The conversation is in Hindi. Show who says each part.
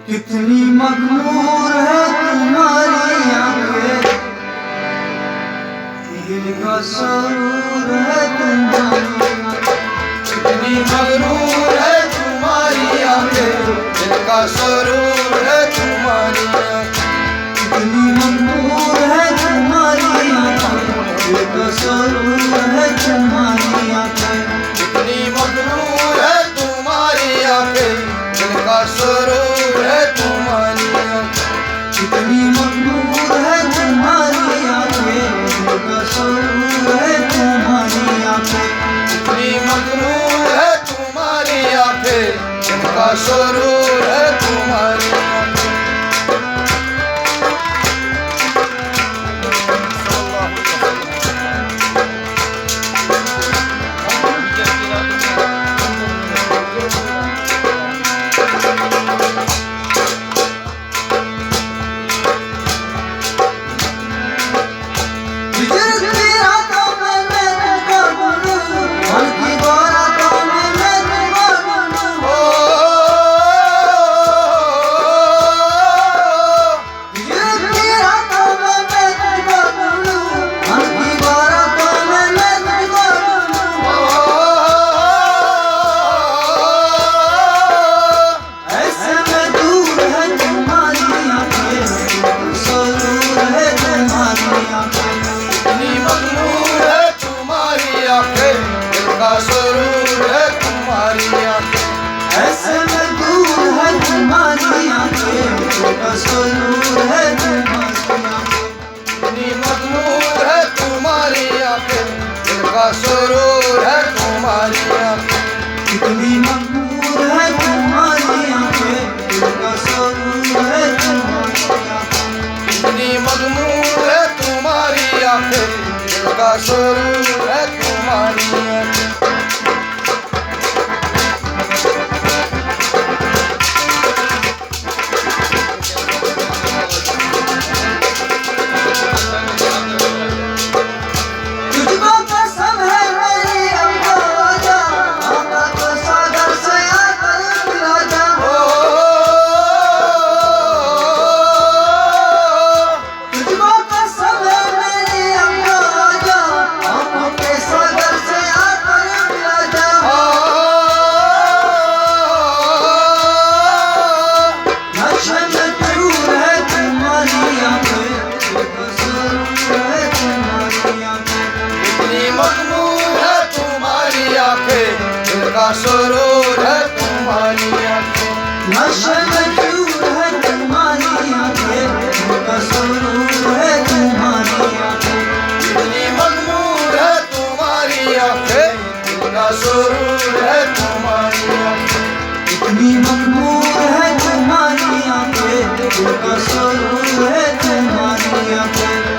Speaker 1: कितनी मगरूर है तुम्हारी आंखें, दिल का सरूर है तुम्हारी आंखें।
Speaker 2: कितनी मगरूर है तुम्हारी आंखें, दिल का सरूर है तुम्हारी आंखें।
Speaker 1: कितनी मगरूर है तुम्हारी आंखें, दिल का सरूर है तुम्हारी आंखें।
Speaker 2: कितनी मगरूर है तुम्हारी आंखें, दिल का सरूर है तुम्हारी आंखें।
Speaker 1: कितनी मगरूर है तुम्हारी आंखें, दिल का सरूर है तुम्हारी आंखें।
Speaker 2: कितनी मगरूर है तुम्हारी आंखें, दिल का सरूर है तुम्हारी आंखें। सरूर है तुम्हारी आंखें,
Speaker 1: ऐसे में दूर है तुम्हारी आंखें, दिल का सरूर है तुम्हारी आंखें।
Speaker 2: कितनी मगरूर है तुम्हारी आंखें, दिल का सरूर है तुम्हारी आंखें।
Speaker 1: कितनी मगरूर है तुम्हारी आंखें, दिल का सरूर है तुम्हारी आंखें।
Speaker 2: कितनी मगरूर है तुम्हारी आंखें, दिल का सरूर है तुम्हारी आंखें। सरूर है तुम्हारी आंखें,
Speaker 1: नशे में चूर है तुम्हारी आंखें, दिल का सरूर है तुम्हारी आंखें।
Speaker 2: कितनी मगरूर है तुम्हारी आंखें, दिल का सरूर है तुम्हारी आंखें।
Speaker 1: कितनी मगरूर है तुम्हारी आंखें, दिल का सरूर है तुम्हारी आंखें।